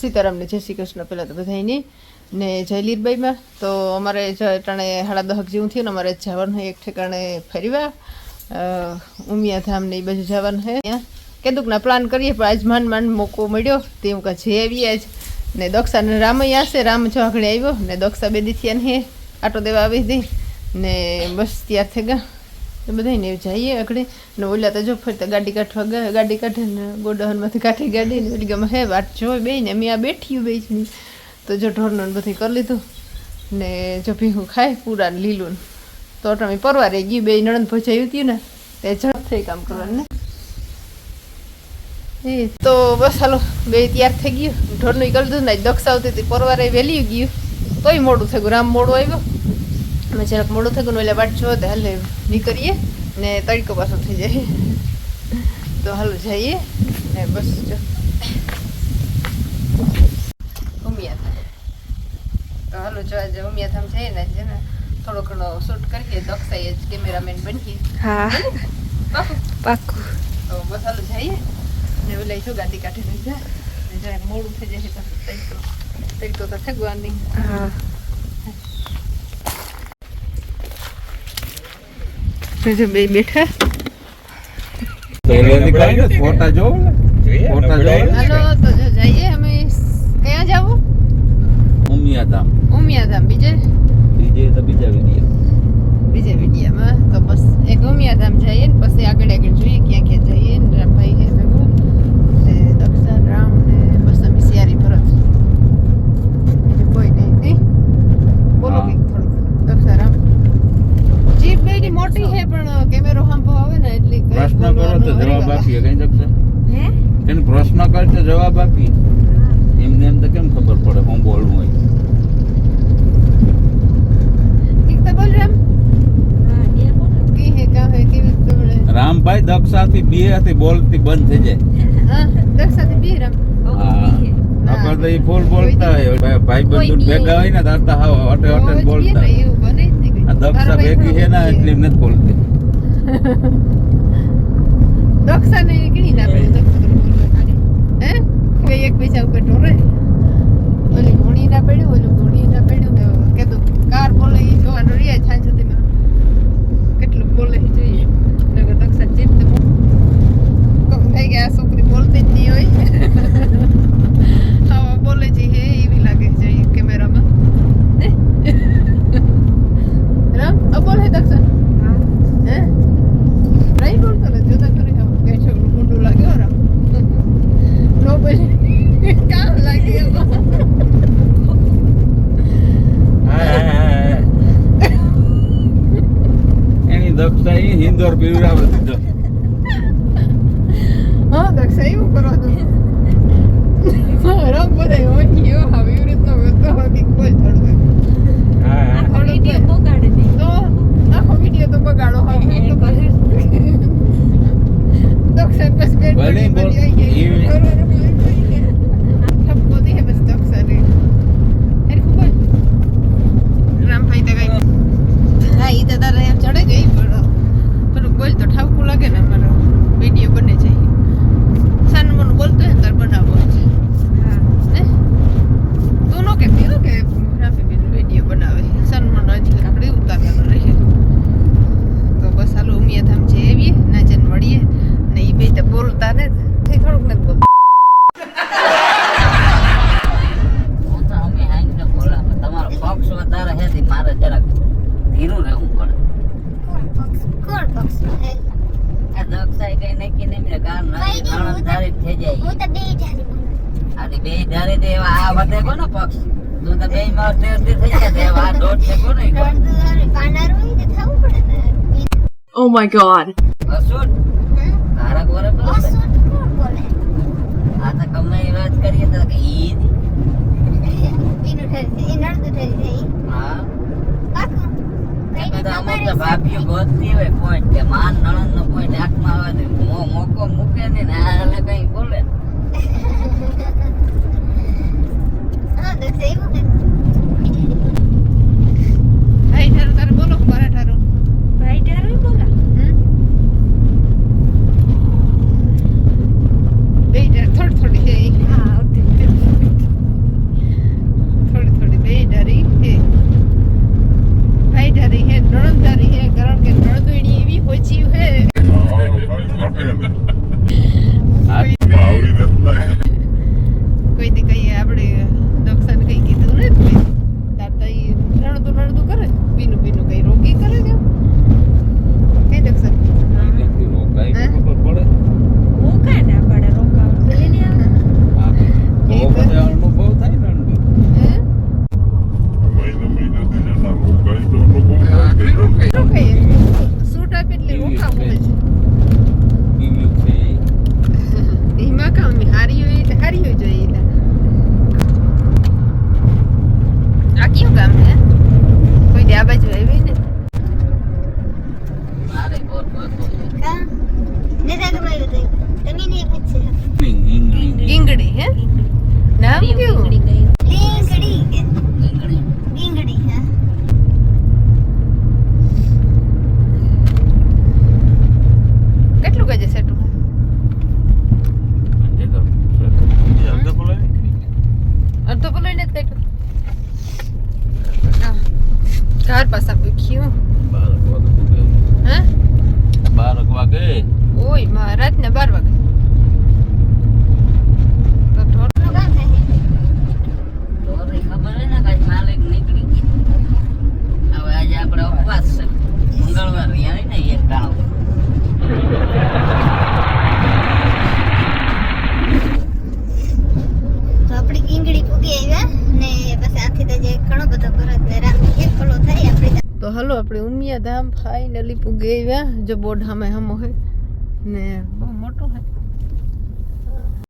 સીતારામને જય શ્રી કૃષ્ણ પહેલાં તો બધાની ને જય લીરબાઈમાં. તો અમારે ટાણે 10:30 જેવું થયું ને અમારે જવાનું હોય એક ઠેકાણે ફરવા ઉમિયાધામ ને એ બાજુ જવાનું છે. ત્યાં કેદુકના પ્લાન કરીએ પણ આજ માંડ મોકો મળ્યો તે હું કાં જઈ આવીએ આજ. ને દક્ષા ને રામ અહીંયા હશે, રામ જો આગળ આવ્યો ને દક્ષા બે દીથી ને આટો દેવા આવી હતી ને બસ ત્યાર થઈ ગયા બધાને જઈએ આગળ. ને ઓલા તો જો ફરતા ગાડી કાઢવા ગાડી કાઢે ને ગોડાઉનમાંથી કાઢી ગાડી ને ઓલી ગમે હે વાટ જોઈ બે ને અમે આ બેઠી બેસી તો જો ઢોરનું બધું કરી લીધું ને જો ભીહું ખાય પૂરા લીલું તો તમે પરવારે ગયું બે નણંદ પહોંચાયું હતું ને તે ઝડપ થઈ કામ કરવાનું ને એ તો બસ હાલો બે તૈયાર થઈ ગયું ઢોરનું કરી દીધું ને દક્ષ આવતી હતી પરવારે વહેલી ગયું તોય મોડું થઈ ગયું રામ મોડું આવ્યો અમે જરાક મોડું થઈ ગયું એટલે વાટ જો હાલે નીકળીએ ને તડકો પાછો થઈ જાય તો હાલો જઈએ ને બસ જો ઉમિયાધામ તો હાલો જો આજે ઉમિયાધામ જઈએ ને છે ને થોડો ઘણો શૂટ કરીએ દક્ષાએ જ કેમેરામેન બનીએ. હા પાક્કું તો બસ હાલો જઈએ ને ઓલા જો ગાડી કાઢી લઈ જાય ને જરાક મોડું થઈ જાય તો તડકો તો થગવાની. હા જો બે બેઠા ફોટા જો હાલો તો જો જઈએ અમે ક્યાં જાવું ઉમિયાધામ બીજે તો બીજા વિડીયામાં તો બસ એક ઉમિયાધામ જઈએ ને પછી આગળ જોઈએ ક્યાં ક્યાં જઈએ ને રામભાઈ હે ભેગો ને દક્ષા રામ ને બસ અમે સિયારી ભરત કોઈ નહીં બોલો કંઈક થોડુંક દક્ષા રામ જીપ બેની મોટી છે પણ કેમેરો સાંભો આવે ને એટલે પ્રશ્ન કરો તો જવાબ આપીએ કઈ દક્ષા હે એને પ્રશ્ન કરે તો જવાબ આપીએ એમને એમ તો કેમ ખબર પડે હું બોલવું હોય ઠીક તો બોલ રામ કી હે કા હે કેવી તો બોલે રામભાઈ દક્ષાથી બે હાથી બોલતી બંધ થઈ જાય. હા દક્ષાથી બે રામ આપણે તો એ ફૂલ બોલતા હોય ભાઈ બંધુ ભેગા હોય ને તારતા હા અટે અટે બોલતા એવું બને જ નહીં આ દક્ષા ભેગી છે ને એટલે નથી બોલતી દક્ષા ને કીડી ના પડે હે કોઈ એક પૈસા ઉપર ઢોરે ઓલી ઘોડી ના પડ્યું ઓલું ઘોડી ના પડ્યું કે તો કાર બોલે એ જોવાનું રહ્યા છાંજ સુધીમાં કેટલું બોલે એ જોઈએ નગર દક્ષા જીત તો કમ થઈ ગયા છોકરી બોલતી જ નહીં હોય હા બોલે છે હે એવી લાગે છે કેમેરામાં રામ અબોલ હે દક્ષા હે નહીં બોલતો ને જોતા કરી હા કઈ છોકરું મોટું લાગે હો રામ નો બોલે કામ લાગે એની દક્ષા એ હિન્દોર પીવડાવે દીધો હા દક્ષા એવું કરો તો રામ બોલે હોય હવે એવી રીતનો વેતો હોય કોઈ થોડું આખો વિડીયો બગાડે તો આખો વિડીયો તો બગાડો હવે તો દક્ષા બસ બેઠ ભલે બોલ ઠપકો દે બસ દક્ષા ને અરે ખૂબ રામભાઈ તો કઈ હા ઈ તો તારે ચડે ગઈ પણ થોડુંક બોલ તો ઠાવકું લાગે ને અમારો વિડીયો બને છે સાનું મનું બોલતો હોય તાર બનાવવો છે હા ને તું નો કે રાફી બેન વિડીયો બનાવે સાનું મનું હજી આપણે ઉતારવાનું રહીએ તો બસ હાલો ઉમિયાધામ છે એવી ના જન મળીએ ને એ બે તો બોલતા ને થોડુંક નથી બોલતા મારે જરાક ધીરું રહેવું પડે. દક્ષાએ કઈ નક્કી નહીં કામ નણંદ ધારી થઈ જાય બે ધારી દે આ વધે કોનો પક્ષ તું તો બે માં થઈ જાય આ દોઢ છે કોને Oh my god. અસુર તારા કોરે બોલે આ તો ગમે એ વાત કરીએ તો કે ઈ હા અમુક તો ભાભીઓ ગોતતી હોય પોઈન્ટ કે માન નણંદ નો પોઈન્ટ આંખમાં આવે ને મોકો મૂકે ને એટલે કઈ બોલે ભાઈ ઠારું તારે બોલો મારા ઠારું ભાઈ ઠારું બોલા બે થોડી થોડી હા હલો આપણે ઉમિયા ધામ ફાઇનલી પૂગી આવ્યા. જો બોર્ડ સામે હમો હે ને બહુ મોટું હે.